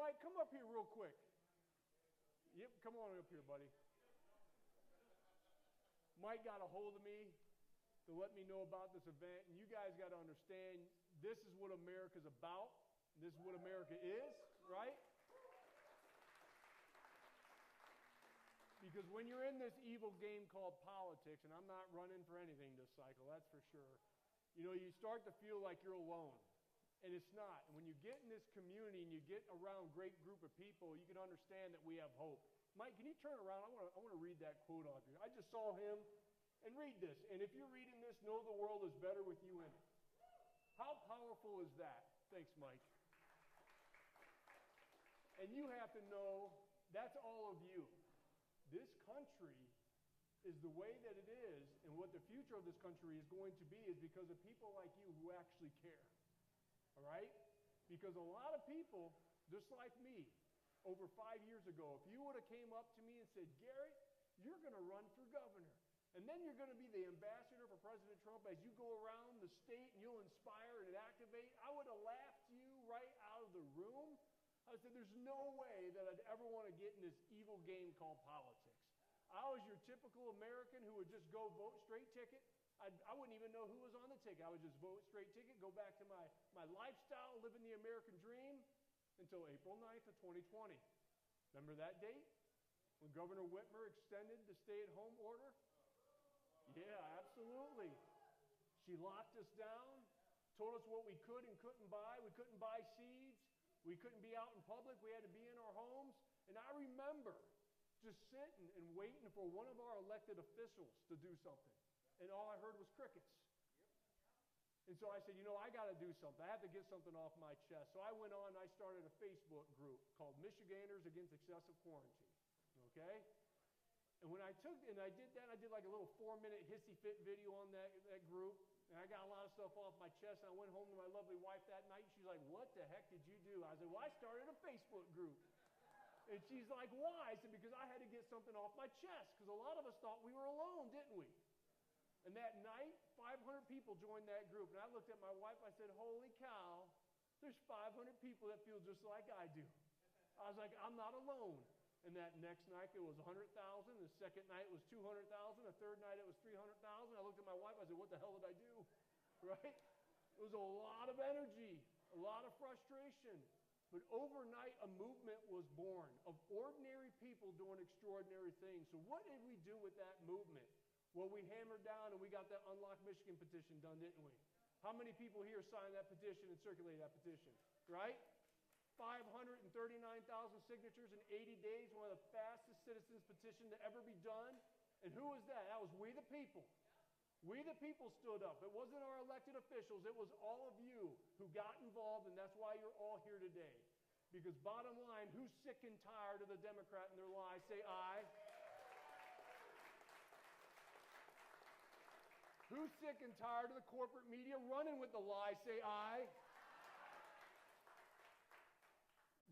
Mike, come up here real quick. Yep, come on up here, buddy. Mike got a hold of me to let me know about this event, and you guys got to understand, this is what America's about. This is what America is, right? Because when you're in this evil game called politics, and I'm not running for anything this cycle, that's for sure, you know, you start to feel like you're alone. And it's not. And when you get in this community and you get around a great group of people, you can understand that we have hope. Mike, can you turn around? I want to read that quote off you. I just saw him. And read this. And if you're reading this, know the world is better with you in it. How powerful is that? Thanks, Mike. And you have to know that's all of you. This country is the way that it is, and what the future of this country is going to be is because of people like you who actually care. All right? Because a lot of people, just like me, over 5 years ago, if you would have came up to me and said, Gary, you're going to run for governor, and then you're going to be the ambassador for President Trump as you go around the state and you'll inspire and activate, I would have laughed you right out of the room. I said, there's no way that I'd ever want to get in this evil game called politics. I was your typical American who would just go vote straight ticket. I wouldn't even know who was on the ticket. I would just vote straight ticket, go back to my lifestyle, living the American dream until April 9th of 2020. Remember that date? When Governor Whitmer extended the stay-at-home order? Yeah, absolutely. She locked us down, told us what we could and couldn't buy. We couldn't buy seeds. We couldn't be out in public. We had to be in our homes. And I remember just sitting and waiting for one of our elected officials to do something. And all I heard was crickets. And so I said, you know, I got to do something. I have to get something off my chest. So I went on and I started a Facebook group called Michiganders Against Excessive Quarantine. Okay? And when I did that, I did like a little 4-minute hissy fit video on that group. And I got a lot of stuff off my chest. And I went home to my lovely wife that night. And she's like, what the heck did you do? I said, well, I started a Facebook group. And she's like, why? I said, because I had to get something off my chest. Because a lot of us thought we were alone, didn't we? And that night, 500 people joined that group. And I looked at my wife. I said, holy cow, there's 500 people that feel just like I do. I was like, I'm not alone. And that next night, it was 100,000. The second night, it was 200,000. The third night, it was 300,000. I looked at my wife. I said, what the hell did I do? Right? It was a lot of energy, a lot of frustration. But overnight, a movement was born of ordinary people doing extraordinary things. So what did we do with that movement? Well, we hammered down and we got that Unlock Michigan petition done, didn't we? How many people here signed that petition and circulated that petition? Right? 539,000 signatures in 80 days, one of the fastest citizens petition to ever be done. And who was that? That was we the people. We the people stood up. It wasn't our elected officials. It was all of you who got involved, and that's why you're all here today. Because bottom line, who's sick and tired of the Democrat and their lies? Say aye. Who's sick and tired of the corporate media running with the lies? Say aye.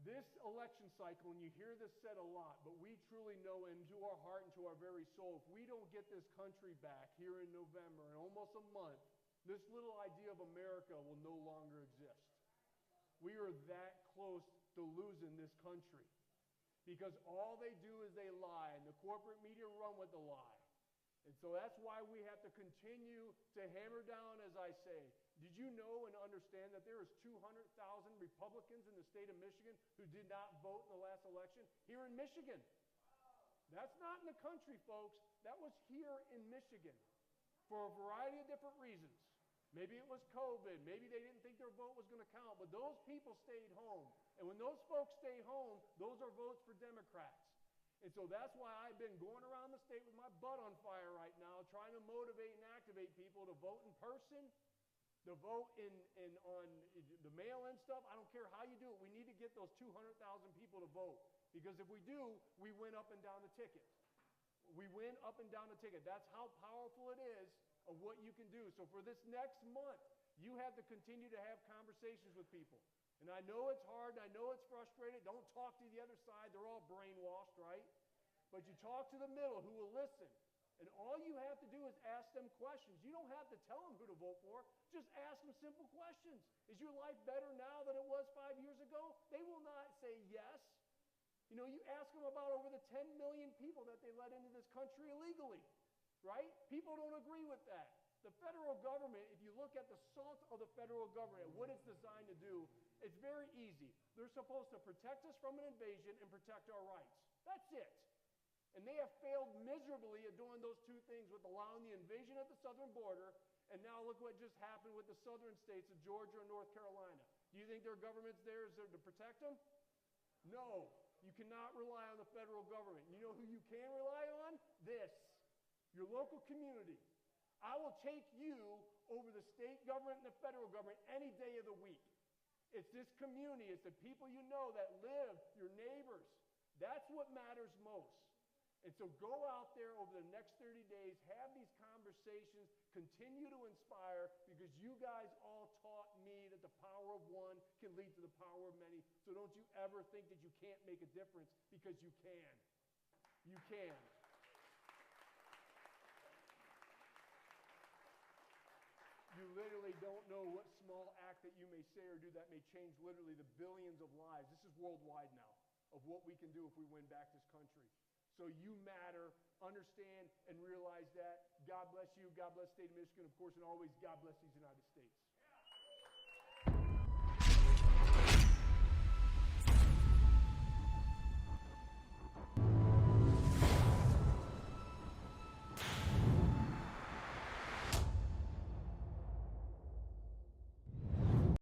This election cycle, and you hear this said a lot, but we truly know into our heart and to our very soul, if we don't get this country back here in November, in almost a month, this little idea of America will no longer exist. We are that close to losing this country because all they do is they lie, and the corporate media run with the lie. And so that's why we have to continue to hammer down, as I say. Did you know and understand that there is 200,000 Republicans in the state of Michigan who did not vote in the last election? Here in Michigan. That's not in the country, folks. That was here in Michigan for a variety of different reasons. Maybe it was COVID. Maybe they didn't think their vote was going to count. But those people stayed home. And when those folks stay home, those are votes for Democrats. And so that's why I've been going around the state with my butt on fire right now, trying to motivate and activate people to vote in person, to vote on the mail-in stuff. I don't care how you do it. We need to get those 200,000 people to vote. Because if we do, we win up and down the ticket. We win up and down the ticket. That's how powerful it is of what you can do. So for this next month, you have to continue to have conversations with people. And I know it's hard, and I know it's frustrating. Don't talk to the other side. They're all brainwashed, right? But you talk to the middle who will listen. And all you have to do is ask them questions. You don't have to tell them who to vote for. Just ask them simple questions. Is your life better now than it was 5 years ago? They will not say yes. You know, you ask them about over the 10 million people that they let into this country illegally, right? People don't agree with that. The federal government, if you look at the salt of the federal government, what it's designed to do, it's very easy. They're supposed to protect us from an invasion and protect our rights. That's it. And they have failed miserably at doing those two things with allowing the invasion at the southern border, and now look what just happened with the southern states of Georgia and North Carolina. Do you think their government's there is there to protect them? No. You cannot rely on the federal government. You know who you can rely on? This. Your local community. I will take you over the state government and the federal government any day of the week. It's this community. It's the people you know that live, your neighbors. That's what matters most. And so go out there over the next 30 days, have these conversations, continue to inspire, because you guys all taught me that the power of one can lead to the power of many. So don't you ever think that you can't make a difference, because you can. You can. You literally don't know what small act that you may say or do that may change literally the billions of lives. This is worldwide now, of what we can do if we win back this country. So you matter, understand, and realize that. God bless you. God bless the state of Michigan, of course, and always God bless these United States.